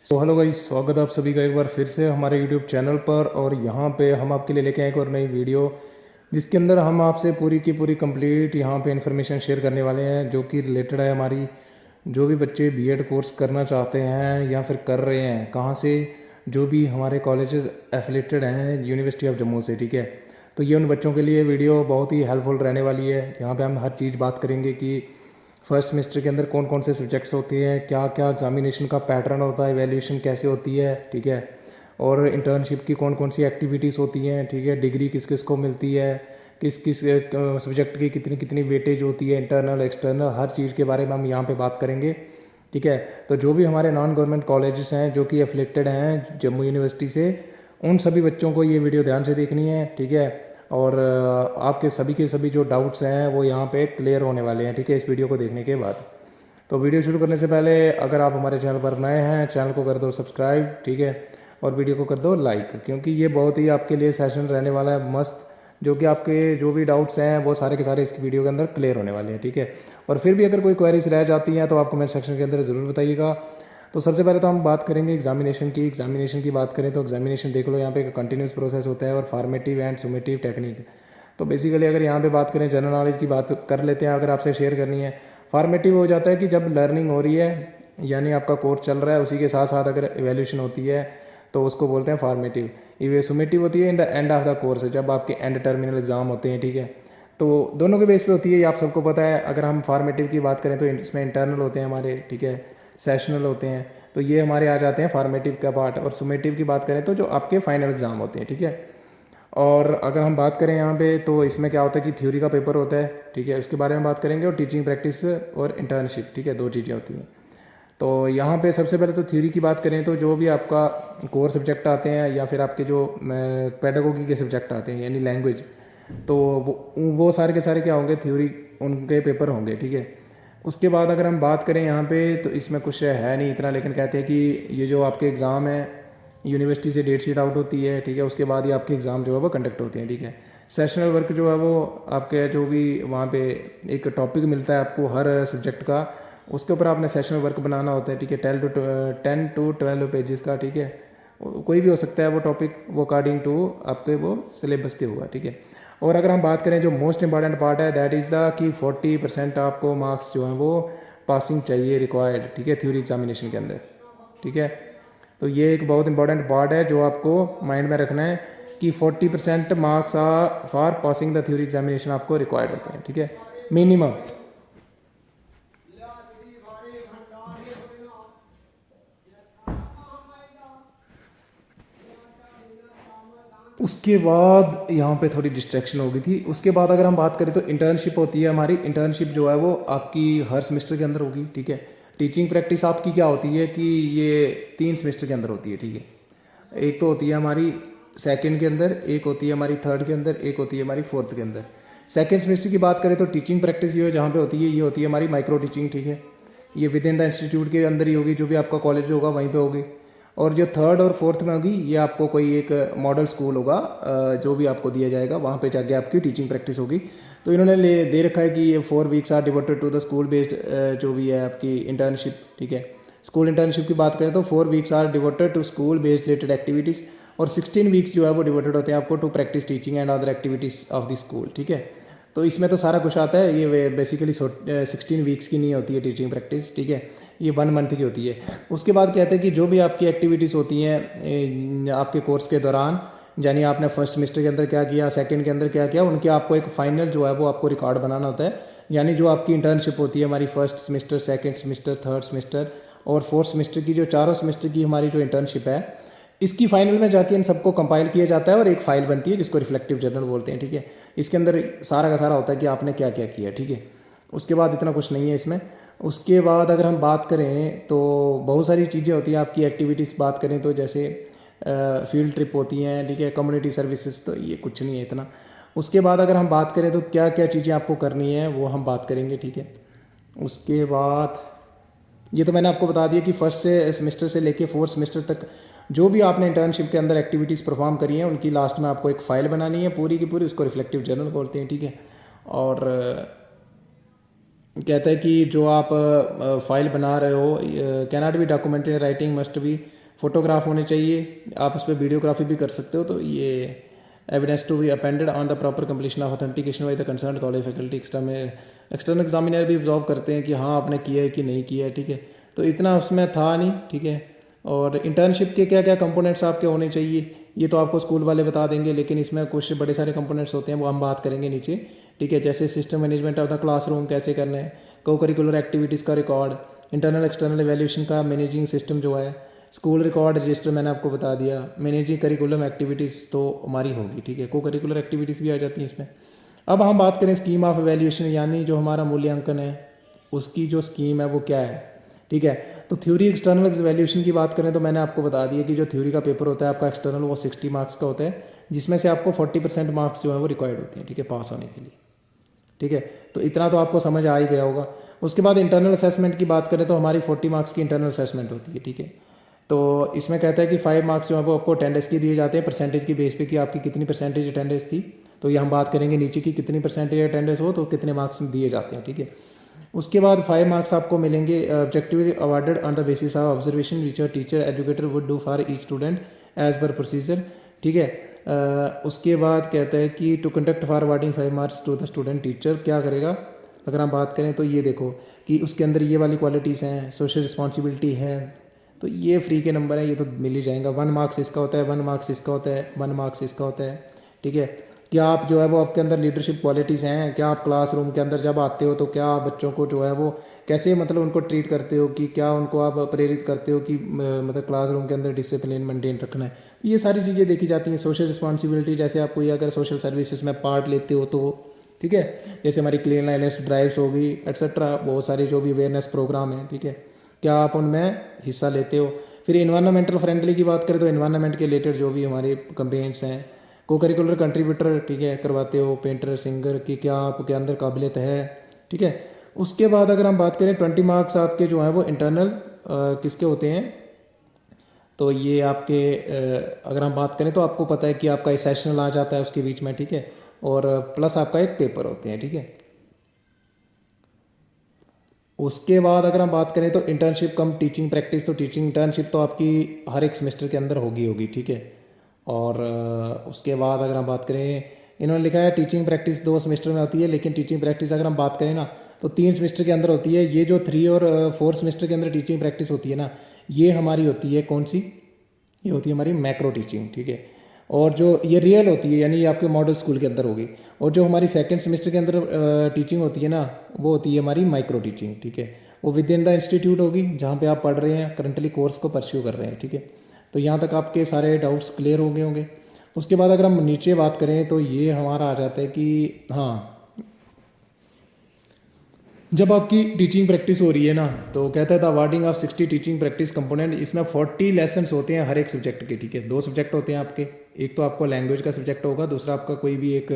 तो hello guys, स्वागत है आप सभी का एक बार फिर से हमारे यूट्यूब चैनल पर। और यहाँ पे हम आपके लिए लेके आए एक और नई वीडियो, जिसके अंदर हम आपसे पूरी की पूरी कंप्लीट यहाँ पे इन्फॉर्मेशन शेयर करने वाले हैं, जो कि रिलेटेड है हमारी जो भी बच्चे बीएड कोर्स करना चाहते हैं या फिर कर रहे हैं, कहाँ से, जो भी हमारे कॉलेजेस एफिलेटेड हैं यूनिवर्सिटी ऑफ जम्मू से। ठीक है, तो ये उन बच्चों के लिए वीडियो बहुत ही हेल्पफुल रहने वाली है। यहाँ पे हम हर चीज़ बात करेंगे कि फर्स्ट सेमेस्टर के अंदर कौन कौन से सब्जेक्ट्स होते हैं, क्या क्या एग्जामिनेशन का पैटर्न होता है, एवेल्यूशन कैसे होती है, ठीक है, और इंटर्नशिप की कौन कौन सी एक्टिविटीज़ होती हैं, ठीक है, डिग्री किस किस को मिलती है, किस किस सब्जेक्ट की कितनी कितनी वेटेज होती है, इंटरनल एक्सटर्नल, हर चीज़ के बारे में हम यहाँ पे बात करेंगे। ठीक है, तो जो भी हमारे नॉन गवर्नमेंट कॉलेजेस हैं जो कि एफिलेटेड हैं जम्मू यूनिवर्सिटी से, उन सभी बच्चों को ये वीडियो ध्यान से देखनी है। ठीक है, और आपके सभी के सभी जो डाउट्स हैं वो यहाँ पे क्लियर होने वाले हैं। ठीक है, इस वीडियो को देखने के बाद। तो वीडियो शुरू करने से पहले अगर आप हमारे चैनल पर नए हैं, चैनल को कर दो सब्सक्राइब, ठीक है, और वीडियो को कर दो लाइक, क्योंकि ये बहुत ही आपके लिए सेशन रहने वाला है मस्त, जो कि आपके जो भी डाउट्स हैं वो सारे के सारे इस वीडियो के अंदर क्लियर होने वाले हैं। ठीक है, और फिर भी अगर कोई क्वेरीज रह जाती हैं तो आप कमेंट सेक्शन के अंदर ज़रूर बताइएगा। तो सबसे पहले तो हम बात करेंगे एग्जामिनेशन की बात करें तो एग्जामिनेशन देख लो, यहाँ पे एक कंटिन्यूस प्रोसेस होता है और फॉर्मेटिव एंड सुमेटिव टेक्निक। तो बेसिकली अगर यहाँ पे बात करें, जनरल नॉलेज की बात कर लेते हैं, अगर आपसे शेयर करनी है। फॉर्मेटिव हो जाता है कि जब लर्निंग हो रही है, यानी आपका कोर्स चल रहा है, उसी के साथ साथ अगर एवेल्यूशन होती है तो उसको बोलते हैं फॉर्मेटिव। ये सुमेटिव होती है in the end of the course, जब आपके एंड टर्मिनल एग्जाम होते हैं। ठीक है, तो दोनों के बेस पे होती है, ये आप सबको पता है। अगर हम फॉर्मेटिव की बात करें तो इसमें इंटरनल होते हैं हमारे, ठीक है, सेशनल होते हैं, तो ये हमारे आ जाते हैं फॉर्मेटिव का पार्ट। और सुमेटिव की बात करें तो जो आपके फाइनल एग्जाम होते हैं। ठीक है, और अगर हम बात करें यहाँ पे तो इसमें क्या होता है कि थ्योरी का पेपर होता है, ठीक है, उसके बारे में बात करेंगे, और टीचिंग प्रैक्टिस और इंटर्नशिप, ठीक है, दो चीज़ें होती हैं। तो यहाँ पे सबसे पहले तो थ्योरी की बात करें तो जो भी आपका कोर सब्जेक्ट आते हैं या फिर आपके जो पेडागोगी के सब्जेक्ट आते हैं यानी लैंग्वेज, तो वो सारे के सारे क्या होंगे, थ्योरी, उनके पेपर होंगे। ठीक है, उसके बाद अगर हम बात करें यहाँ पे तो इसमें कुछ है नहीं इतना, लेकिन कहते हैं कि ये जो आपके एग्ज़ाम है यूनिवर्सिटी से डेट शीट आउट होती है। ठीक है, उसके बाद ही आपके एग्ज़ाम जो है वो कंडक्ट होते हैं। ठीक है, सेशनल वर्क जो है वो आपके जो भी वहाँ पे एक टॉपिक मिलता है आपको हर सब्जेक्ट का, उसके ऊपर आपने सेशनल वर्क बनाना होता है। ठीक है, 10 to 12 पेजेस का। ठीक है, कोई भी हो सकता है वो टॉपिक, वो अकॉर्डिंग टू आपके वो सिलेबस के होगा। ठीक है, और अगर हम बात करें जो मोस्ट इंपॉर्टेंट पार्ट है, दैट इज़ द कि 40% आपको मार्क्स जो हैं वो पासिंग चाहिए, रिक्वायर्ड। ठीक है, थ्योरी एग्जामिनेशन के अंदर। ठीक है, तो ये एक बहुत इंपॉर्टेंट पार्ट है जो आपको माइंड में रखना है कि 40% marks are for passing the theory examination आपको रिक्वायर्ड होते हैं। ठीक है, मिनिमम। उसके बाद यहाँ पे थोड़ी डिस्ट्रैक्शन हो गई थी। उसके बाद अगर हम बात करें तो इंटर्नशिप होती है हमारी। इंटर्नशिप जो है वो आपकी हर सेमेस्टर के अंदर होगी। ठीक है, टीचिंग प्रैक्टिस आपकी क्या होती है कि ये 3 सेमेस्टर के अंदर होती है। ठीक है, एक तो होती है हमारी सेकंड के अंदर, एक होती है हमारी थर्ड के अंदर, एक होती है हमारी फोर्थ के अंदर। सेकंड सेमेस्टर की बात करें तो टीचिंग प्रैक्टिस ये जहाँ पे होती है, ये होती है हमारी माइक्रो टीचिंग। ठीक है, ये विद इन द इंस्टीट्यूट के अंदर ही होगी, जो भी आपका कॉलेज होगा वहीं पे होगी। और जो थर्ड और फोर्थ में होगी ये आपको कोई एक मॉडल स्कूल होगा, जो भी आपको दिया जाएगा, वहाँ पे जाके आपकी टीचिंग प्रैक्टिस होगी। तो इन्होंने ले दे रखा है कि ये 4 weeks are devoted to the school based जो भी है आपकी इंटर्नशिप। ठीक है, स्कूल इंटर्नशिप की बात करें तो 4 weeks are devoted to school based related activities, और 16 वीक्स जो है वो डिवोटेड होते हैं आपको to practice teaching and other activities of the school. ठीक है, तो इसमें तो सारा कुछ आता है। ये बेसिकली 16 वीक्स की नहीं होती है टीचिंग प्रैक्टिस। ठीक है, ये 1 मंथ की होती है। उसके बाद कहते हैं कि जो भी आपकी एक्टिविटीज़ होती हैं आपके कोर्स के दौरान, यानी आपने फर्स्ट सेमेस्टर के अंदर क्या किया, सेकंड के अंदर क्या किया, उनके आपको एक फाइनल जो है वो आपको रिकॉर्ड बनाना होता है। यानी जो आपकी इंटर्नशिप होती है हमारी first semester, second semester, third semester और फोर्थ सेमेस्टर की, जो चारों सेमेस्टर की हमारी जो इंटर्नशिप है, इसकी फाइनल में जाके इन सबको कंपाइल किया जाता है और एक फाइल बनती है जिसको रिफ्लेक्टिव जर्नल बोलते हैं। ठीक है, इसके अंदर सारा का सारा होता है कि आपने क्या क्या किया। ठीक है, उसके बाद इतना कुछ नहीं है इसमें। उसके बाद अगर हम बात करें तो बहुत सारी चीज़ें होती हैं आपकी एक्टिविटीज़ बात करें तो, जैसे फील्ड ट्रिप होती हैं। ठीक है, कम्युनिटी सर्विसेज, तो ये कुछ नहीं है इतना। उसके बाद अगर हम बात करें तो क्या क्या चीज़ें आपको करनी है वो हम बात करेंगे। ठीक है, उसके बाद ये तो मैंने आपको बता दिया कि फर्स्ट से सेमेस्टर से लेके फोर्थ सेमेस्टर तक जो भी आपने इंटर्नशिप के अंदर एक्टिविटीज़ परफॉर्म करी हैं उनकी लास्ट में आपको एक फ़ाइल बनानी है पूरी की पूरी, उसको रिफ्लेक्टिव जर्नल बोलते हैं। ठीक है, और कहता है कि जो आप फाइल बना रहे हो cannot be documented writing, must be photograph होने चाहिए, आप उस पर वीडियोग्राफी भी कर सकते हो। तो ये evidence to be appended on the proper completion of authentication by the concern college faculty. External examiner भी ऑब्जर्व करते हैं कि हाँ आपने किया है कि नहीं किया है, ठीक है। तो इतना उसमें था नहीं, ठीक है। और इंटर्नशिप के क्या क्या कंपोनेंट्स आपके होने चाहिए ये तो आपको स्कूल वाले बता देंगे, लेकिन इसमें कुछ बड़े सारे कंपोनेंट्स होते हैं वो हम बात करेंगे नीचे, ठीक है। जैसे system management of the classroom कैसे करना है, को करिकुलर एक्टिविटीज़ का रिकॉर्ड, इंटरनल एक्सटर्नल एवेल्यूशन का मैनेजिंग सिस्टम जो है, स्कूल रिकॉर्ड रजिस्टर मैंने आपको बता दिया, मैनेजिंग करिकुलम एक्टिविटीज़ तो हमारी होगी, ठीक है। को करिकुलर एक्टिविटीज़ भी आ जाती हैं इसमें। अब हम बात करें स्कीम ऑफ एवेल्यूशन, यानी जो हमारा मूल्यांकन है उसकी जो स्कीम है वो क्या है, ठीक है। तो थ्योरी एक्सटर्नल एवेल्यूशन की बात करें तो मैंने आपको बता दिया कि जो थ्योरी का पेपर होता है आपका एक्सटर्नल वो 60 मार्क्स का होता है, जिसमें से आपको 40% मार्क्स जो है वो रिक्वायर्ड होते हैं, ठीक है, पास होने के लिए, ठीक है। तो इतना तो आपको समझ आ ही गया होगा। उसके बाद इंटरनल असेसमेंट की बात करें तो हमारी 40 मार्क्स की इंटरनल असेसमेंट होती है, ठीक है। तो इसमें कहता है कि 5 मार्क्स जो है वो आपको अटेंडेंस की दिए जाते हैं, परसेंटेज की बेस पे कि आपकी कितनी परसेंटेज अटेंडेंस थी। तो ये हम बात करेंगे नीचे की कितनी परसेंटेज अटेंडेंस हो तो कितने मार्क्स दिए जाते हैं, ठीक है। उसके बाद 5 मार्क्स आपको मिलेंगे objectively awarded on the basis of observation which your teacher educator would do for each student as per procedure, ठीक है। उसके बाद कहता है कि to conduct for awarding 5 marks to the student, teacher क्या करेगा अगर हम बात करें तो ये देखो कि उसके अंदर ये वाली क्वालिटीज़ हैं, सोशल रिस्पॉन्सिबिलिटी है, तो ये फ्री के नंबर है, ये तो मिल ही जाएगा। 1 मार्क्स इसका होता है, 1 मार्क्स इसका होता है, 1 मार्क्स इसका होता है, ठीक है। क्या आप जो है वो आपके अंदर लीडरशिप क्वालिटीज़ हैं, क्या आप क्लासरूम के अंदर जब आते हो तो क्या आप बच्चों को जो है वो कैसे मतलब उनको ट्रीट करते हो, कि क्या उनको आप प्रेरित करते हो कि मतलब क्लासरूम के अंदर डिसिप्लिन मेंटेन रखना है, ये सारी चीज़ें देखी जाती हैं। सोशल रिस्पॉन्सिबिलिटी, जैसे आप कोई अगर सोशल सर्विसेज में पार्ट लेते हो तो, ठीक है, जैसे हमारी क्लीनलीनेस ड्राइव्स होगी एट्सेट्रा, बहुत सारे जो भी अवेयरनेस प्रोग्राम हैं, ठीक है, क्या आप उनमें हिस्सा लेते हो। फिर इन्वायरमेंटल फ्रेंडली की बात करें तो इन्वायरमेंट के रिलेटेड जो भी हमारे कंपेंट्स हैं, को करिकुलर कंट्रीब्यूटर, ठीक है, करवाते हो, पेंटर सिंगर की क्या आपके अंदर काबिलियत है, ठीक है। उसके बाद अगर हम बात करें 20 मार्क्स आपके जो हैं वो इंटरनल किसके होते हैं, तो ये आपके अगर हम बात करें तो आपको पता है कि आपका सेशनल आ जाता है उसके बीच में, ठीक है, और प्लस आपका एक पेपर होते हैं, ठीक है। उसके बाद अगर हम बात करें तो इंटर्नशिप कम टीचिंग प्रैक्टिस, तो टीचिंग इंटर्नशिप तो आपकी हर एक सेमेस्टर के अंदर होगी, ठीक है। और उसके बाद अगर हम बात करें, इन्होंने लिखा है टीचिंग प्रैक्टिस 2 सेमेस्टर में होती है, लेकिन टीचिंग प्रैक्टिस अगर हम बात करें ना तो 3 सेमेस्टर के अंदर होती है। ये जो 3 और 4 सेमेस्टर के अंदर टीचिंग प्रैक्टिस होती है ना, ये हमारी होती है कौन सी, ये होती है हमारी मैक्रो टीचिंग, ठीक है। और जो ये रियल होती है यानी ये आपके मॉडल स्कूल के अंदर होगी। और जो हमारी सेकंड सेमेस्टर के अंदर टीचिंग होती है ना, वो होती है हमारी माइक्रो टीचिंग, ठीक है। वो विद इन द इंस्टीट्यूट होगी जहाँ पे आप पढ़ रहे हैं, करंटली कोर्स को परस्यू कर रहे हैं, ठीक है। तो यहाँ तक आपके सारे डाउट्स क्लियर हो गए होंगे। उसके बाद अगर हम नीचे बात करें तो ये हमारा आ जाता है कि हाँ, जब आपकी टीचिंग प्रैक्टिस हो रही है ना तो कहता है the awarding of 60 teaching practice component, इसमें 40 लेसन्स होते हैं हर एक सब्जेक्ट के, ठीक है। 2 सब्जेक्ट होते हैं आपके, एक तो आपको लैंग्वेज का सब्जेक्ट होगा, दूसरा आपका कोई भी एक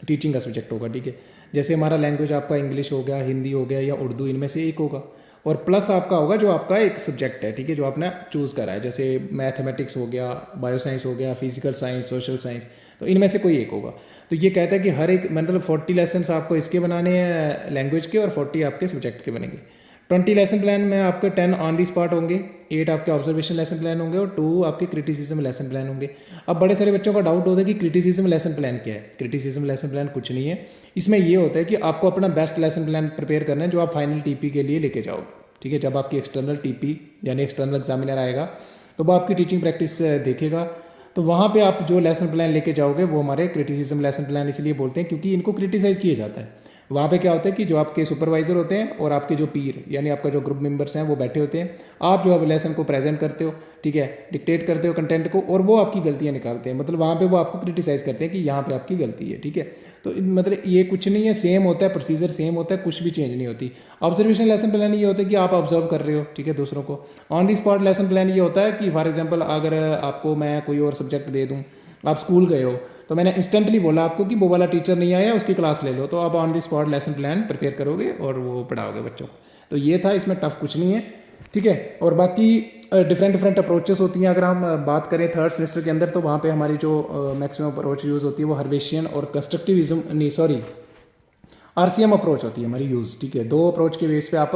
टीचिंग का सब्जेक्ट होगा, ठीक है। जैसे हमारा लैंग्वेज आपका इंग्लिश हो गया, हिंदी हो गया या उर्दू, इनमें से एक होगा। और प्लस आपका होगा जो आपका एक सब्जेक्ट है, ठीक है, जो आपने चूज़ करा है, जैसे मैथमेटिक्स हो गया, बायो साइंस हो गया, फिजिकल साइंस, सोशल साइंस, तो इनमें से कोई एक होगा। तो ये कहता है कि हर एक मतलब 40 लेसन्स आपको इसके बनाने हैं लैंग्वेज के और 40 आपके सब्जेक्ट के बनेंगे। 20 लेसन प्लान में आपके 10 ऑन दी स्पॉट होंगे, 8 आपके ऑब्जर्वेशन लेसन प्लान होंगे और 2 आपके क्रिटिसिज्म लेसन प्लान होंगे। अब बड़े सारे बच्चों का डाउट होता है कि क्रिटिसिज्म लेसन प्लान क्या है। क्रिटिसिज्म लेसन प्लान कुछ नहीं है, इसमें ये होता है कि आपको अपना बेस्ट लेसन प्लान प्रिपेयर करना है जो आप फाइनल टीपी के लिए लेके जाओगे, ठीक है। जब आपकी एक्सटर्नल टीपी यानी एक्सटर्नल एग्जामिनर आएगा तो वो आपकी टीचिंग प्रैक्टिस देखेगा, तो वहाँ पे आप जो लेसन प्लान लेके जाओगे वो हमारे क्रिटिसिज्म लेसन प्लान इसलिए बोलते हैं क्योंकि इनको क्रिटिसाइज़ किया जाता है। वहाँ पे क्या होता है कि जो आपके सुपरवाइज़र होते हैं और आपके जो पीर यानी आपका जो ग्रुप मेंबर्स हैं वो बैठे होते हैं, आप जो अब लेसन को प्रेजेंट करते हो, ठीक है, डिक्टेट करते हो कंटेंट को, और वो आपकी गलतियाँ निकालते हैं, मतलब वहाँ पे वो आपको क्रिटिसाइज़ करते हैं कि यहाँ पे आपकी गलती है, ठीक है। तो मतलब ये कुछ नहीं है, सेम होता है, प्रोसीजर सेम होता है, कुछ भी चेंज नहीं होती। ऑब्जर्वेशन लेसन प्लान ये होता है कि आप ऑब्जर्व कर रहे हो, ठीक है, दूसरों को। On the spot lesson plan ये होता है कि फॉर एग्जाम्पल अगर आपको मैं कोई और सब्जेक्ट दे दूँ, आप स्कूल गए हो तो मैंने इंस्टेंटली बोला आपको कि वो वाला टीचर नहीं आया, उसकी क्लास ले लो, तो आप on the spot lesson plan prepare करोगे और वो पढ़ाओगे बच्चों को। तो ये था, इसमें टफ कुछ नहीं है, ठीक है। और बाकी डिफरेंट अप्रोचेस होती हैं। अगर हम बात करें थर्ड सेमेस्टर के अंदर तो वहाँ पे हमारी जो मैक्सिमम अप्रोच यूज़ होती है वो हर्वेशियन और कंस्ट्रक्टिविज्म नहीं सॉरी RCM अप्रोच होती है हमारी यूज़, ठीक है। 2 अप्रोच के बेस पे आप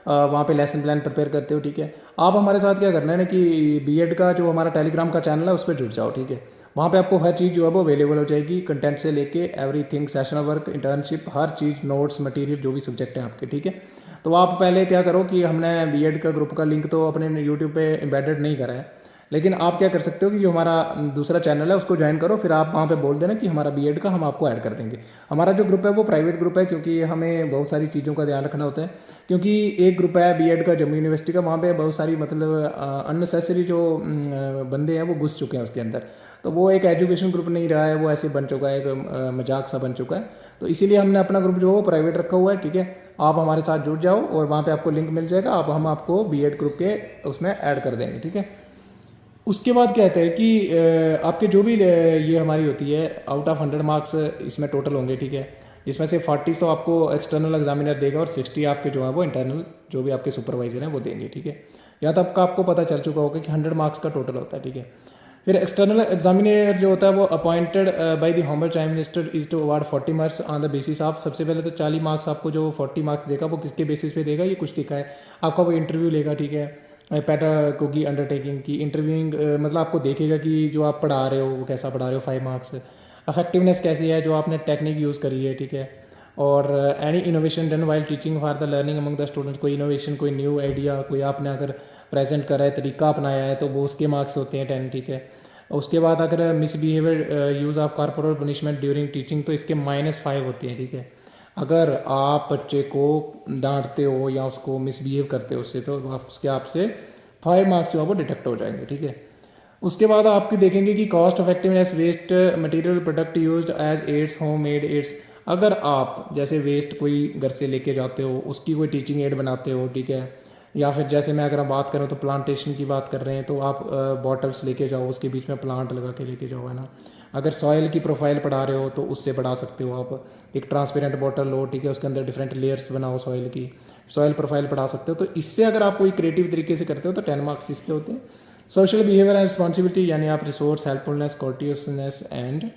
वहाँ पे लेसन प्लान प्रिपेयर करते हो, ठीक है। आप हमारे साथ क्या करना है ना कि बीएड का जो हमारा टेलीग्राम का चैनल है उस पर जुड़ जाओ, ठीक है। वहाँ पे आपको हर चीज़ जो है वो अवेलेबल हो जाएगी, कंटेंट से लेके एवरीथिंग, सेशनल वर्क, इंटर्नशिप, हर चीज़, नोट्स, मटेरियल, जो भी सब्जेक्ट हैं आपके, ठीक है। तो आप पहले क्या करो कि हमने बीएड का ग्रुप का लिंक तो अपने यूट्यूब पे एम्बेडेड नहीं करा है, लेकिन आप क्या कर सकते हो कि जो हमारा दूसरा चैनल है उसको ज्वाइन करो, फिर आप वहाँ पे बोल देना कि हमारा बीएड का हम आपको ऐड कर देंगे। हमारा जो ग्रुप है वो प्राइवेट ग्रुप है, क्योंकि हमें बहुत सारी चीज़ों का ध्यान रखना होता है, क्योंकि एक ग्रुप है बीएड का जम्मू यूनिवर्सिटी का, वहाँ पे बहुत सारी मतलब अननेसेसरी जो बंदे हैं वो घुस चुके हैं उसके अंदर। तो वो एक एजुकेशन ग्रुप नहीं रहा है, वो ऐसे बन चुका है, एक मजाक सा बन चुका है। तो इसीलिए हमने अपना ग्रुप जो है वो प्राइवेट रखा हुआ है, ठीक है। आप हमारे साथ जुड़ जाओ और वहाँ पे आपको लिंक मिल जाएगा, हम आपको बीएड ग्रुप के उसमें ऐड कर देंगे, ठीक है। उसके बाद क्या कहते हैं कि आपके जो भी ये हमारी होती है आउट ऑफ 100 मार्क्स इसमें टोटल होंगे, ठीक है। इसमें से 40 तो आपको एक्सटर्नल एग्जामिनर देगा और 60 आपके जो है वो इंटरनल जो भी आपके सुपरवाइजर हैं वो देंगे, ठीक है। यहाँ तक का आपको पता चल चुका होगा कि 100 मार्क्स का टोटल होता है, ठीक है। फिर एक्सटर्नल एग्जामिनेटर जो होता है वो appointed by the honourable prime minister is to award 40 marks on the basis of, सबसे पहले तो 40 मार्क्स आपको जो 40 मार्क्स देगा वो किसके बेसिस पे देगा, ये कुछ लिखा है। आपका वो इंटरव्यू लेगा, ठीक है, पेडागोगी अंडरटेकिंग की इंटरव्यूइंग, मतलब आपको देखेगा कि जो आप पढ़ा रहे हो वो कैसा पढ़ा रहे हो, 5 मार्क्स। अफेक्टिवनेस कैसी है, जो आपने टेक्निक यूज़ करी है, ठीक है। और any innovation done while teaching for the learning among the students, कोई इनोवेशन, कोई न्यू आइडिया, कोई आपने अगर प्रेजेंट करा है, तरीका अपनाया है, तो वो उसके मार्क्स होते हैं 10, ठीक है। उसके बाद अगर misbehaviour use of corporal punishment during teaching, तो इसके -5 होते हैं, ठीक है। अगर आप बच्चे को डांटते हो या उसको मिसबिहेव करते हो उससे, तो आप उसके आपसे 5 मार्क्स जो है वो डिटेक्ट हो जाएंगे, ठीक है। उसके बाद आपकी देखेंगे कि cost effectiveness waste material product used as aids, home made aids. अगर आप जैसे वेस्ट कोई घर से लेके जाते हो, उसकी कोई टीचिंग एड बनाते हो, ठीक है। या फिर जैसे मैं अगर हम बात करूँ तो प्लांटेशन की बात कर रहे हैं, तो आप बॉटल्स लेके जाओ, उसके बीच में प्लांट लगा के लेके जाओ, है ना। अगर सॉइल की प्रोफाइल पढ़ा रहे हो तो उससे पढ़ा सकते हो आप। एक ट्रांसपेरेंट बॉटल लो, ठीक है, उसके अंदर डिफरेंट लेयर्स बनाओ सॉइल की, सॉइल प्रोफाइल पढ़ा सकते हो। तो इससे अगर आप कोई क्रिएटिव तरीके से करते हो तो 10 मार्क्स इसके होते हैं। सोशल बिहेवियर एंड रिस्पॉन्सिबिलिटी, यानी आप रिसोर्स, हेल्पफुलनेस, कोर्टियसनेस एंड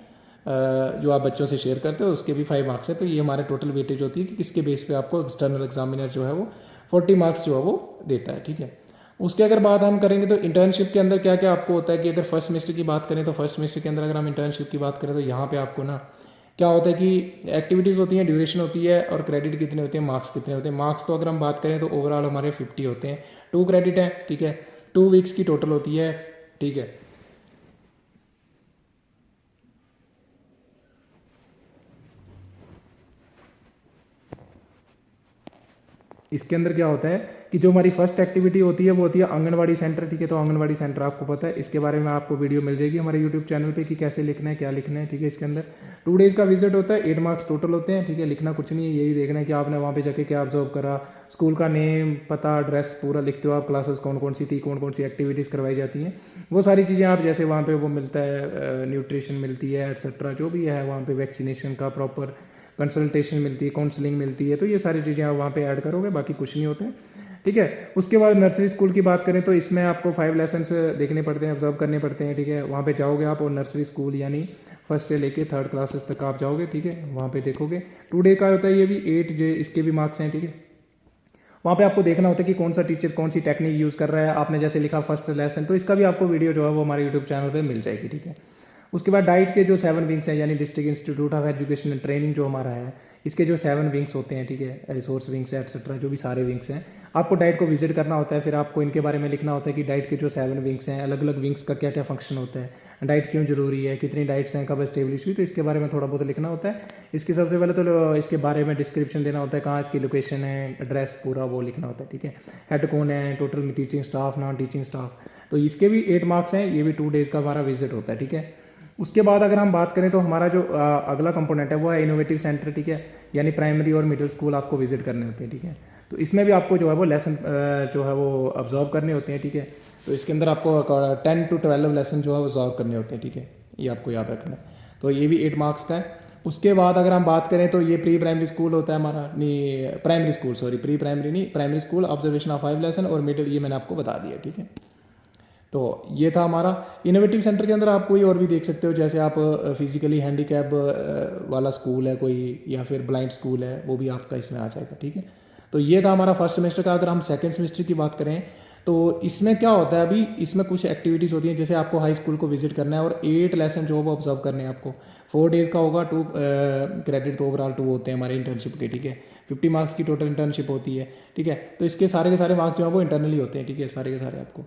जो आप बच्चों से शेयर करते हो उसके भी 5 मार्क्स है। तो ये हमारे टोटल वेटेज होती है कि किसके बेस पे आपको एक्सटर्नल एग्जामिनर जो है वो 40 मार्क्स जो है वो देता है, ठीक है। उसके अगर बात हम करेंगे तो इंटर्नशिप के अंदर क्या क्या आपको होता है कि अगर फर्स्ट सेमेस्टर की बात करें तो फर्स्ट सेमेस्टर के अंदर अगर हम इंटर्नशिप की बात करें तो यहाँ पे आपको ना क्या होता है कि एक्टिविटीज़ होती हैं, ड्यूरेशन होती है और क्रेडिट कितने होते हैं, मार्क्स कितने होते हैं। मार्क्स तो अगर हम बात करें तो ओवरऑल हमारे 50 होते हैं, 2 क्रेडिट है, ठीक है, 2 वीक्स की टोटल होती है, ठीक है। इसके अंदर क्या होता है कि जो हमारी फर्स्ट एक्टिविटी होती है वो होती है आंगनवाड़ी सेंटर, ठीक है। तो आंगनवाड़ी सेंटर आपको पता है, इसके बारे में आपको वीडियो मिल जाएगी हमारे यूट्यूब चैनल पे कि कैसे लिखना है, क्या लिखना है, ठीक है। इसके अंदर 2 डेज़ का विजिट होता है, 8 मार्क्स टोटल होते हैं, ठीक है। लिखना कुछ नहीं है, यही देखना है कि आपने वहाँ पे जाके क्या ऑब्जर्व करा, स्कूल का नेम, पता, एड्रेस पूरा लिखते हो आप, क्लासेस कौन कौन सी थी, कौन कौन सी एक्टिविटीज़ करवाई जाती हैं, वो सारी चीज़ें आप जैसे वहाँ पर वो मिलता है, न्यूट्रिशन मिलती है एट्सेट्रा, जो भी है वहाँ पर वैक्सीनेशन का प्रॉपर कंसल्टेशन मिलती है, काउंसलिंग मिलती है, तो ये सारी चीज़ें आप वहाँ पे ऐड करोगे, बाकी कुछ नहीं होते हैं, ठीक है। उसके बाद नर्सरी स्कूल की बात करें तो इसमें आपको 5 लेसन्स देखने पड़ते हैं, ऑब्जर्व करने पड़ते हैं, ठीक है। वहाँ पे जाओगे आप और नर्सरी स्कूल यानी फर्स्ट से लेके 3rd क्लासेस तक आप जाओगे, ठीक है। वहाँ पे देखोगे 2 डे का होता है, ये भी 8 जो इसके भी मार्क्स हैं, ठीक है। वहाँ पे आपको देखना होता है कि कौन सा टीचर कौन सी टेक्निक यूज़ कर रहा है। आपने जैसे लिखा फर्स्ट लेसन, तो इसका भी आपको वीडियो जो है वो हमारे यूट्यूब चैनल पर मिल जाएगी, ठीक है। उसके बाद डाइट के जो 7 विंग्स हैं, यानी district institute of education and training जो हमारा है, इसके जो 7 विंग्स होते हैं, ठीक है, रिसोर्स विंग्स एटसेट्रा, जो भी सारे विंग्स हैं, आपको डाइट को विजिट करना होता है। फिर आपको इनके बारे में लिखना होता है कि डाइट के जो 7 विंग्स हैं, अलग अलग विंग्स का क्या क्या फंक्शन होता है, डाइट क्यों जरूरी है, कितनी डाइट्स हैं, कब एस्टेब्लिश हुई, तो इसके बारे में थोड़ा बहुत लिखना होता है। इसकी सबसे पहले तो इसके बारे में डिस्क्रिप्शन देना होता है, कहाँ इसकी लोकेशन है, एड्रेस पूरा वो लिखना होता है, ठीक है। हेड कौन है, total teaching staff, non teaching staff, तो इसके भी 8 मार्क्स हैं। ये भी 2 डेज़ का हमारा विजिट होता है, ठीक है। उसके बाद अगर हम बात करें तो हमारा जो अगला कंपोनेंट है वो है इनोवेटिव सेंटर, ठीक है, यानी प्राइमरी और मिडिल स्कूल आपको विजिट करने होते हैं, ठीक है। तो इसमें भी आपको जो है वो लेसन जो है वो ऑब्जर्व करने होते हैं, ठीक है। तो इसके अंदर आपको 10 to 12 लेसन जो है वो ऑब्जर्व करने होते हैं, ठीक है, ये आपको याद रखना है। तो ये भी 8 मार्क्स का है। उसके बाद अगर हम बात करें तो ये प्री प्राइमरी स्कूल होता है हमारा, नहीं primary school, sorry pre primary नहीं, primary school, observation of 5 lesson, और मिडिल ये मैंने आपको बता दिया, ठीक है। तो ये था हमारा इनोवेटिव सेंटर के अंदर। आप कोई और भी देख सकते हो, जैसे आप फिजिकली हैंडीकैप वाला स्कूल है कोई, या फिर ब्लाइंड स्कूल है, वो भी आपका इसमें आ जाएगा, ठीक है। तो ये था हमारा फर्स्ट सेमेस्टर का। अगर हम सेकेंड सेमेस्टर की बात करें तो इसमें क्या होता है, अभी इसमें कुछ एक्टिविटीज़ होती हैं, जैसे आपको हाई स्कूल को विजिट करना है और 8 लेसन जो वो ऑब्जर्व करने हैं आपको। 4 डेज़ का होगा, 2 क्रेडिट तो ओवरऑल 2 होते हैं हमारे इंटर्नशिप के, ठीक है। 50 मार्क्स की टोटल इंटर्नशिप होती है, ठीक है। तो इसके सारे के सारे मार्क्स जो है वो इंटरनली होते हैं, ठीक है, सारे के सारे आपको,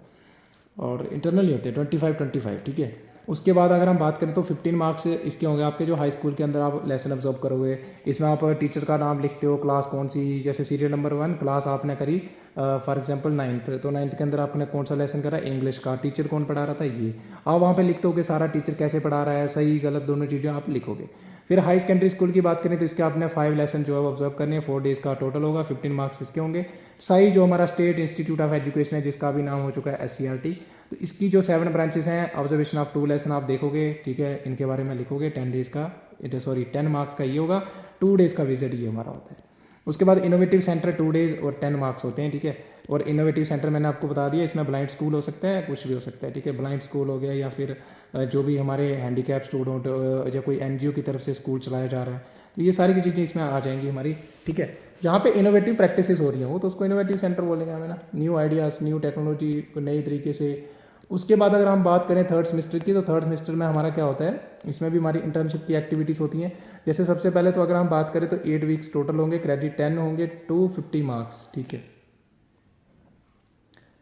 और इंटरनल ही होते हैं 25-25, ठीक है। उसके बाद अगर हम बात करें तो 15 मार्क्स इसके होंगे आपके, जो हाई स्कूल के अंदर आप लेसन ऑब्जर्व करोगे। इसमें आप टीचर का नाम लिखते हो, क्लास कौन सी, जैसे सीरियल नंबर 1 क्लास आपने करी फॉर एग्जांपल 9th, तो 9th के अंदर आपने कौन सा लेसन करा, इंग्लिश का, टीचर कौन पढ़ा रहा था, ये आप वहाँ पे लिखते हो कि सारा टीचर कैसे पढ़ा रहा है, सही गलत दोनों चीज़ें आप लिखोगे। फिर हाई सेकेंडरी स्कूल की बात करें तो इसके आपने 5 लेसन जो है ऑब्जर्व करने हैं, 4 डेज़ का टोटल होगा, 15 मार्क्स इसके होंगे। साई जो हमारा स्टेट इंस्टीट्यूट ऑफ एजुकेशन है, जिसका भी नाम हो चुका है SCRT, तो इसकी जो 7 ब्रांचेस हैं, ऑब्जर्वेशन ऑफ 2 लेसन आप देखोगे, ठीक है, इनके बारे में लिखोगे। 10 डेज़ का 10 मार्क्स का ये होगा, 2 डेज़ का विजिट ये हमारा होता है। उसके बाद इनोवेटिव सेंटर 2 डेज़ और 10 मार्क्स होते हैं, ठीक है। और इनोवेटिव सेंटर मैंने आपको बता दिया, इसमें ब्लाइंड स्कूल हो सकता है, कुछ भी हो सकता है, ठीक है। ब्लाइंड स्कूल हो गया, या फिर जो भी हमारे हैंडीकैप स्टूडेंट या कोई NGO की तरफ से स्कूल चलाया जा रहा है, तो ये सारी की चीज़ें इसमें आ जाएंगी हमारी, ठीक है। यहाँ पे इनोवेटिव प्रैक्टिसेस हो रही हैं, वो तो उसको इनोवेटिव सेंटर बोलेंगे हमें ना, न्यू आइडियाज़, न्यू टेक्नोलॉजी को नई तरीके से। उसके बाद अगर हम बात करें थर्ड सेमेस्टर की, तो थर्ड सेमेस्टर में हमारा क्या होता है, इसमें भी हमारी इंटर्नशिप की एक्टिविटीज़ होती हैं। जैसे सबसे पहले तो अगर हम बात करें तो 8 वीक्स टोटल होंगे, क्रेडिट 10 होंगे, 250 मार्क्स, ठीक है।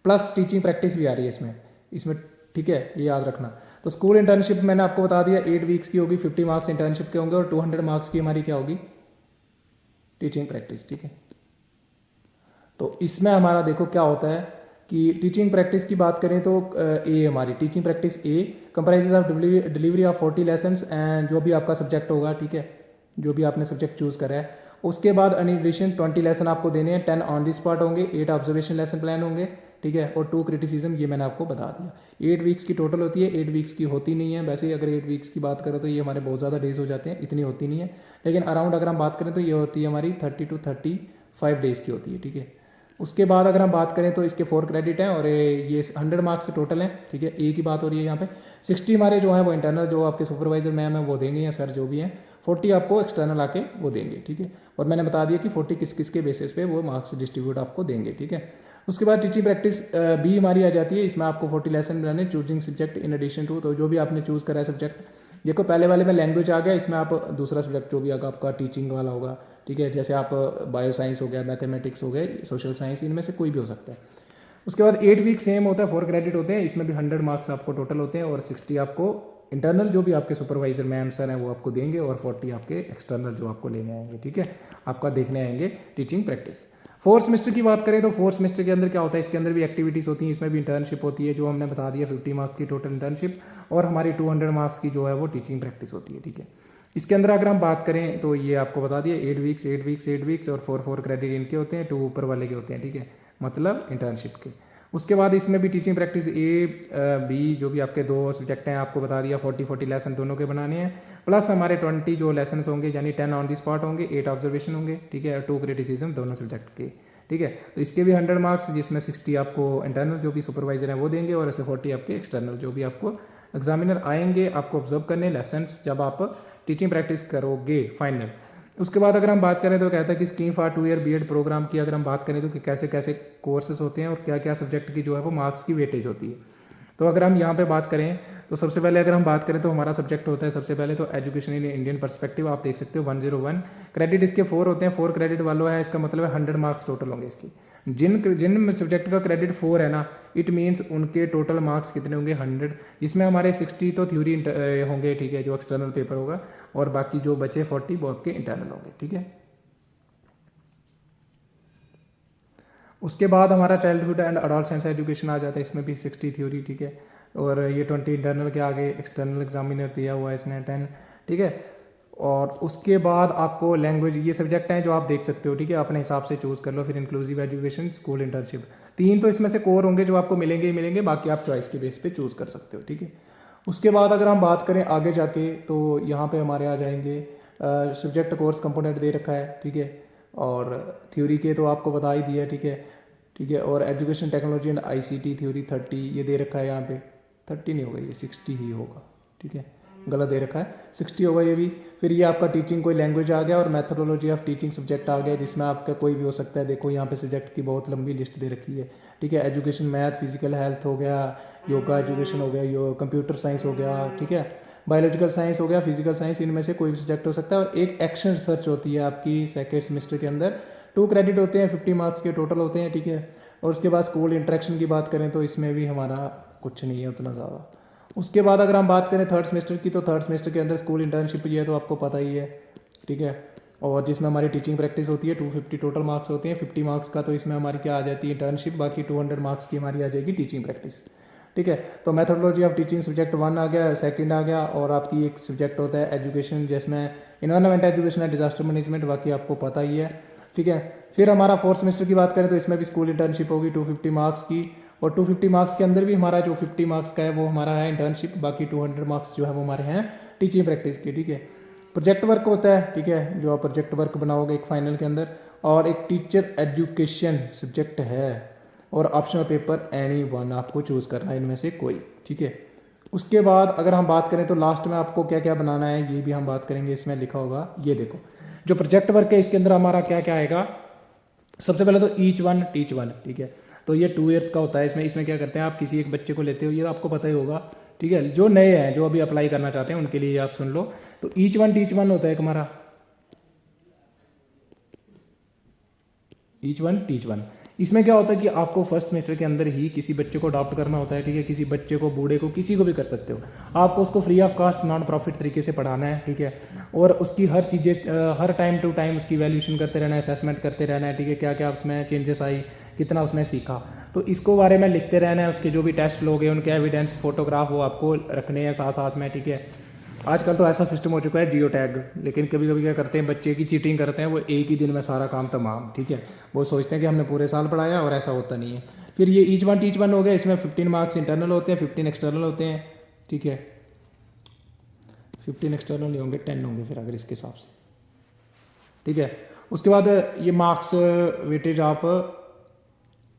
प्लस टीचिंग प्रैक्टिस भी आ रही है इसमें, ठीक है, ये याद रखना। तो स्कूल इंटर्नशिप मैंने आपको बता दिया 8 वीक्स की होगी, 50 मार्क्स इंटर्नशिप के होंगे, और 200 मार्क्स की हमारी क्या होगी, टीचिंग प्रैक्टिस, ठीक है। तो इसमें हमारा देखो क्या होता है कि टीचिंग प्रैक्टिस की बात करें तो ए हमारी teaching practice A comprises of delivery of 40 lessons and जो भी आपका सब्जेक्ट होगा, ठीक है, जो भी आपने सब्जेक्ट चूज़ करा है। उसके बाद इन एडिशन 20 लेसन आपको देने हैं, 10 ऑन द स्पॉट होंगे, 8 ऑब्जर्वेशन लेसन प्लान होंगे, ठीक है, और 2 क्रिटिसिज्म, ये मैंने आपको बता दिया। 8 वीक्स की टोटल होती है, 8 वीक्स की होती नहीं है वैसे ही। अगर 8 वीक्स की बात करें तो ये हमारे बहुत ज़्यादा डेज हो जाते हैं, इतनी होती नहीं है, लेकिन अराउंड अगर हम बात करें तो ये होती है हमारी 30 to 35 डेज़ की होती है, ठीक है। उसके बाद अगर हम बात करें तो इसके 4 क्रेडिट हैं, और ये 100 मार्क्स टोटल हैं, ठीक है। ए की बात हो रही है यहाँ पे। 60 हमारे जो है वो इंटरनल, जो आपके सुपरवाइजर मैम है वो देंगे, या सर जो भी हैं। 40 आपको एक्सटर्नल आके वो देंगे, ठीक है। और मैंने बता दिया कि 40 किस किस के बेसिस पे वो मार्क्स डिस्ट्रीब्यूट आपको देंगे, ठीक है। उसके बाद टीचिंग प्रैक्टिस बी हमारी आ जाती है, इसमें आपको 40 लेसन बनाने, choosing subject in addition to, तो जो भी आपने चूज़ करा है सब्जेक्ट। देखो पहले वाले में लैंग्वेज आ गया, इसमें आप दूसरा सब्जेक्ट जो भी आगा आपका टीचिंग वाला होगा, ठीक है। जैसे आप बायो साइंस हो गया, मैथमेटिक्स हो गए, सोशल साइंस, इनमें से कोई भी हो सकता है। उसके बाद 8 वीक सेम होता है, 4 क्रेडिट होते हैं, इसमें भी 100 मार्क्स आपको टोटल होते हैं, और 60 आपको इंटरनल जो भी आपके सुपरवाइजर मैम सर हैं वो आपको देंगे, और 40 आपके एक्सटर्नल जो आपको लेने आएंगे, ठीक है, आपका देखने आएंगे टीचिंग प्रैक्टिस। 4th सेमेस्टर की बात करें तो 4th सेमेस्टर के अंदर क्या होता है, इसके अंदर भी एक्टिविटीज़ होती हैं, इसमें भी इंटर्नशिप होती है, जो हमने बता दिया 50 मार्क्स की टोटल इंटर्नशिप, और हमारी 200 मार्क्स की जो है वो टीचिंग प्रैक्टिस होती है, ठीक है। इसके अंदर अगर हम बात करें तो ये आपको बता दिया 8 वीक्स 8 वीक्स 8 वीक्स, और 4 क्रेडिट इनके होते हैं, 2 ऊपर वाले के होते हैं, ठीक है, मतलब इंटर्नशिप के। उसके बाद इसमें भी टीचिंग प्रैक्टिस ए बी जो भी आपके 2 सब्जेक्ट हैं, आपको बता दिया 40 लेसन दोनों के बनाने हैं, प्लस हमारे 20 जो लेसन होंगे, यानी 10 ऑन दी स्पॉट होंगे, 8 ऑब्जर्वेशन होंगे, ठीक है, और 2 क्रिटिसिज्म दोनों सब्जेक्ट के, ठीक है। तो इसके भी 100 मार्क्स, जिसमें 60 आपको इंटरनल जो भी सुपरवाइजर हैं वो देंगे, और ऐसे 40 आपके एक्सटर्नल जो भी आपको एग्जामिनर आएंगे आपको ऑब्जर्व करने लेसन्स जब आप टीचिंग प्रैक्टिस करोगे फाइनल। उसके बाद अगर हम बात करें तो कहता है कि scheme for 2 year BEd programme की अगर हम बात करें तो कि कैसे कैसे कोर्सेज होते हैं और क्या क्या सब्जेक्ट की जो है वो मार्क्स की वेटेज होती है। तो अगर हम यहाँ पे बात करें तो सबसे पहले अगर हम बात करें तो हमारा सब्जेक्ट होता है सबसे पहले तो एजुकेशन इन इंडियन पर्सपेक्टिव, आप देख सकते हो 101 क्रेडिट, इसके 4 होते हैं, 4 क्रेडिट वालों है, इसका मतलब है 100 मार्क्स टोटल होंगे इसकी। जिन सब्जेक्ट का क्रेडिट 4 है ना, इट मीन्स उनके टोटल मार्क्स कितने होंगे 100, जिसमें हमारे 60 तो थ्योरी होंगे, ठीक है, जो एक्सटर्नल पेपर होगा, और बाकी जो बचे 40 वो आपके इंटरनल होंगे, ठीक है। उसके बाद हमारा चाइल्डहुड एंड अडोलसेंस एजुकेशन आ जाता है, इसमें भी 60 थ्योरी, ठीक है, और ये 20 इंटरनल के आगे एक्सटर्नल एग्जामिनर दिया हुआ है इसने 10, ठीक है। और उसके बाद आपको लैंग्वेज, ये सब्जेक्ट हैं जो आप देख सकते हो, ठीक है, अपने हिसाब से चूज़ कर लो। फिर इंक्लूसिव एजुकेशन, स्कूल इंटर्नशिप, 3 तो इसमें से कोर होंगे जो आपको मिलेंगे ही मिलेंगे, बाकी आप चॉइस के बेस पे चूज़ कर सकते हो, ठीक है। उसके बाद अगर हम बात करें आगे जाके तो यहाँ पे हमारे आ जाएंगे सब्जेक्ट कोर्स कंपोनेंट दे रखा है, ठीक है, और थ्योरी के तो आपको बता ही दिया, ठीक है, ठीक है। और education technology and ICT theory 30 ये दे रखा है, यहाँ पे 30 नहीं होगा, ये 60 ही होगा, ठीक है, गलत दे रखा है, 60 होगा ये भी। फिर ये आपका टीचिंग कोई लैंग्वेज आ गया और मैथोडोलॉजी ऑफ टीचिंग सब्जेक्ट आ गया, जिसमें आपका कोई भी हो सकता है। देखो यहाँ पे सब्जेक्ट की बहुत लंबी लिस्ट दे रखी है, ठीक है। एजुकेशन, मैथ, फिजिकल हेल्थ हो गया, योगा एजुकेशन हो गया, कंप्यूटर साइंस हो गया, ठीक है, बायोलॉजिकल साइंस हो गया, फिजिकल साइंस, इनमें से कोई भी सब्जेक्ट हो सकता है। और एक एक्शन रिसर्च होती है आपकी सेकेंड सेमेस्टर के अंदर, 2 क्रेडिट होते हैं, 50 मार्क्स के टोटल होते हैं, ठीक है। और उसके बाद स्कूल इंटरेक्शन की बात करें तो इसमें भी हमारा कुछ नहीं है उतना ज़्यादा। उसके बाद अगर हम बात करें थर्ड सेमेस्टर की, तो थर्ड सेमेस्टर के अंदर स्कूल इंटर्नशिप ये है तो आपको पता ही है, ठीक है। और जिसमें हमारी टीचिंग प्रैक्टिस होती है, 250 टोटल मार्क्स होते हैं, 50 मार्क्स का तो इसमें हमारी क्या आ जाती है, इंटर्नशिप, बाकी 200 मार्क्स की हमारी आ जाएगी टीचिंग प्रैक्टिस, ठीक है। तो मैथोडोलॉजी ऑफ टीचिंग सब्जेक्ट 1 आ गया, सेकंड आ गया। और आपकी एक सब्जेक्ट होता है एजुकेशन, जिसमें इन्वायरमेंट एजुकेशन है, डिजास्टर मैनेजमेंट, बाकी आपको पता ही है, ठीक है। फिर हमारा फोर्थ सेमेस्टर की बात करें तो इसमें भी स्कूल इंटर्नशिप होगी 250 मार्क्स की, और 250 मार्क्स के अंदर भी हमारा जो 50 मार्क्स का है वो हमारा है इंटर्नशिप, बाकी 200 मार्क्स जो है वो हमारे हैं टीचिंग प्रैक्टिस के, ठीक है। प्रोजेक्ट वर्क होता है, ठीक है, जो आप प्रोजेक्ट वर्क बनाओगे एक फाइनल के अंदर। और एक टीचर एजुकेशन सब्जेक्ट है, और ऑप्शनल पेपर एनी वन आपको चूज़ करना है इनमें से कोई, ठीक है। उसके बाद अगर हम बात करें तो लास्ट में आपको क्या क्या बनाना है ये भी हम बात करेंगे, इसमें लिखा होगा, ये देखो जो प्रोजेक्ट वर्क है इसके अंदर हमारा क्या क्या आएगा। सबसे पहले तो ईच वन टीच वन, ठीक है। तो ये 2 ईयर्स का होता है। इसमें क्या करते हैं, आप किसी एक बच्चे को लेते हो, ये आपको पता ही होगा, ठीक है। जो नए हैं, जो अभी अप्लाई करना चाहते हैं, उनके लिए आप सुन लो। तो ईच वन टीच वन होता है एक हमारा, ईच वन टीच वन। इसमें क्या होता है कि आपको फर्स्ट सेमेस्टर के अंदर ही किसी बच्चे को अडॉप्ट करना होता है, ठीक है। किसी बच्चे को, बूढ़े को, किसी को भी कर सकते हो। आपको उसको free of cost non profit तरीके से पढ़ाना है, ठीक है। और उसकी हर चीज़ें हर टाइम टू टाइम उसकी वैल्यूएशन करते रहना है, असेसमेंट करते रहना है, ठीक है। क्या क्या उसमें चेंजेस आई, कितना उसने सीखा, तो इसको बारे में लिखते रहना है। उसके जो भी टेस्ट लोगे उनके एविडेंस, फोटोग्राफ वो आपको रखने हैं साथ साथ में, ठीक है। आजकल तो ऐसा सिस्टम हो चुका है जियो टैग, लेकिन कभी कभी क्या करते हैं बच्चे की चीटिंग करते हैं, वो एक ही दिन में सारा काम तमाम, ठीक है। वो सोचते हैं कि हमने पूरे साल पढ़ाया, और ऐसा होता नहीं है। फिर ये ईच वन टीच वन हो गया, इसमें 15 मार्क्स इंटरनल होते हैं, 15 एक्सटर्नल होते हैं, ठीक है। 15 एक्सटर्नल नहीं होंगे, 10 होंगे फिर अगर इसके हिसाब से, ठीक है। उसके बाद ये मार्क्स वेटेज आप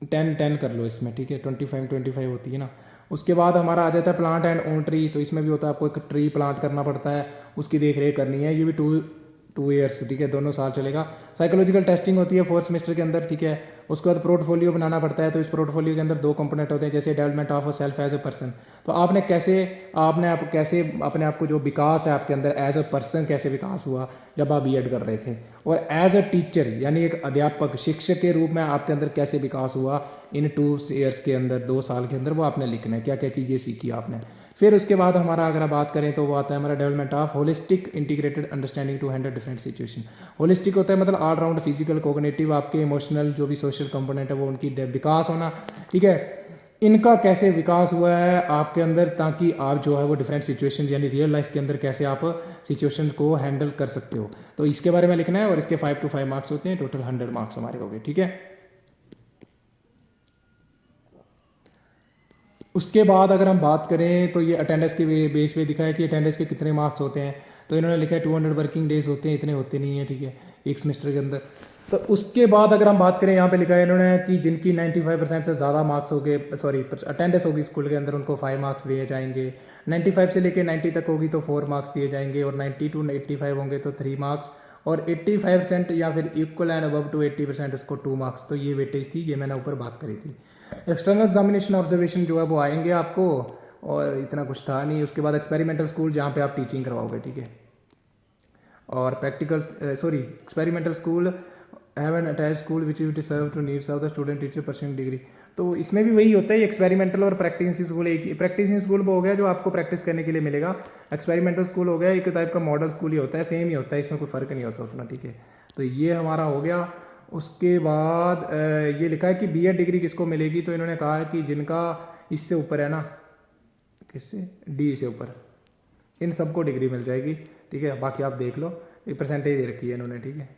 10-10 कर लो इसमें, ठीक है। 25-25 होती है ना। उसके बाद हमारा आ जाता है प्लांट एंड ओन ट्री। तो इसमें भी होता है आपको एक ट्री प्लांट करना पड़ता है, उसकी देख रेख करनी है। ये भी 2 ईयर्स, ठीक है, दोनों साल चलेगा। साइकोलॉजिकल टेस्टिंग होती है फोर्थ सेमेस्टर के अंदर, ठीक है। उसके बाद पोर्टफोलियो बनाना पड़ता है। तो इस पोर्टफोलियो के अंदर 2 कंपोनेंट होते हैं, जैसे development of a self as a person. तो आपने कैसे अपने आप को जो विकास है आपके अंदर एज अ पर्सन कैसे विकास हुआ जब आप बीएड कर रहे थे, और एज अ टीचर यानी एक अध्यापक, शिक्षक के रूप में आपके अंदर कैसे विकास हुआ इन 2 ईयर्स के अंदर, 2 साल के अंदर, वो आपने लिखना है, क्या क्या चीज़ें सीखी आपने। फिर उसके बाद हमारा अगर बात करें तो वो आता है हमारा development of holistic integrated understanding to handle different situation. Holistic होता है मतलब ऑल राउंड फिजिकल, कोग्निटिव, आपके इमोशनल जो भी सोशल कंपोनेंट है वो उनकी विकास होना, ठीक है। इनका कैसे विकास हुआ है आपके अंदर, ताकि आप जो है वो डिफरेंट सिचुएशन यानी रियल लाइफ के अंदर कैसे आप सिचुएशन को हैंडल कर सकते हो, तो इसके बारे में लिखना है। और इसके 5 to 5 मार्क्स होते हैं, टोटल 100 मार्क्स हमारे हो गए, ठीक है। उसके बाद अगर हम बात करें तो ये अटेंडेंस के बेस पे दिखा है कि अटेंडेंस के कितने मार्क्स होते हैं। तो इन्होंने लिखा है 200 वर्किंग डेज होते हैं, इतने होते नहीं है, ठीक है, एक सेमेस्टर के अंदर। तो उसके बाद अगर हम बात करें, यहाँ पे लिखा है इन्होंने कि जिनकी 95% से ज़्यादा मार्क्स हो गए, सॉरी अटेंडेंस होगी स्कूल के अंदर, उनको 5 मार्क्स दिए जाएंगे। 95 से लेके 90 तक होगी तो 4 मार्क्स दिए जाएंगे, और 90 to 85 होंगे तो 3 मार्क्स, और 85% या फिर इक्वल एंड अबव टू 80% उसको 2 मार्क्स। तो ये वेटेज थी, ये मैंने ऊपर बात करी थी। एक्सटर्नल एग्जामिनेशन ऑब्जर्वेशन जो है वो आएंगे आपको, और इतना कुछ था नहीं। उसके बाद एक्सपेरिमेंटल स्कूल जहाँ पे आप टीचिंग करवाओगे, ठीक है। और practical experimental school have an attach school which will serve to needs of the student teacher pursuing degree. तो इसमें भी वही होता है, एक्सपेरिमेंटल और प्रैक्टिसिंग स्कूल। एक प्रैक्टिसिंग स्कूल वो हो गया जो आपको प्रैक्टिस करने के लिए मिलेगा, एक्सपेरिमेंटल स्कूल हो गया एक टाइप का मॉडल स्कूल ही होता है, सेम ही होता है, इसमें कोई फ़र्क नहीं होता उतना, ठीक है। तो ये हमारा हो गया। उसके बाद ये लिखा है कि बीएड डिग्री किसको मिलेगी। तो इन्होंने कहा है कि जिनका इससे ऊपर है ना, किससे, डी से ऊपर, इन सबको डिग्री मिल जाएगी, ठीक है। बाकी आप देख लो, ये परसेंटेज दे रखी है इन्होंने, ठीक है।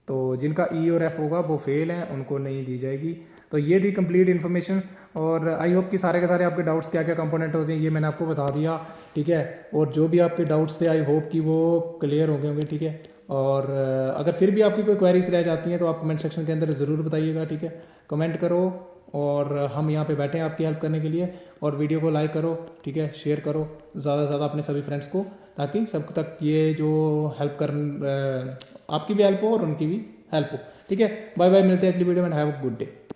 तो जिनका ई और एफ होगा वो फेल हैं, उनको नहीं दी जाएगी। तो ये थी कंप्लीट इन्फॉर्मेशन, और आई होप कि सारे के सारे आपके डाउट्स क्या क्या कंपोनेंट होते हैं ये मैंने आपको बता दिया, ठीक है। और जो भी आपके डाउट्स थे आई होप कि वो क्लियर हो गए होंगे, ठीक है। और अगर फिर भी आपकी कोई क्वेरीज रह जाती हैं तो आप कमेंट सेक्शन के अंदर ज़रूर बताइएगा, ठीक है। कमेंट करो, और हम यहाँ पे बैठे हैं आपकी हेल्प करने के लिए। और वीडियो को लाइक करो, ठीक है, शेयर करो ज़्यादा से ज़्यादा अपने सभी फ्रेंड्स को, ताकि सब तक ये जो हेल्प कर आपकी भी हेल्प हो और उनकी भी हेल्प हो। ठीक है, बाय बाय, मिलते हैं अगली वीडियो में। Have a good day.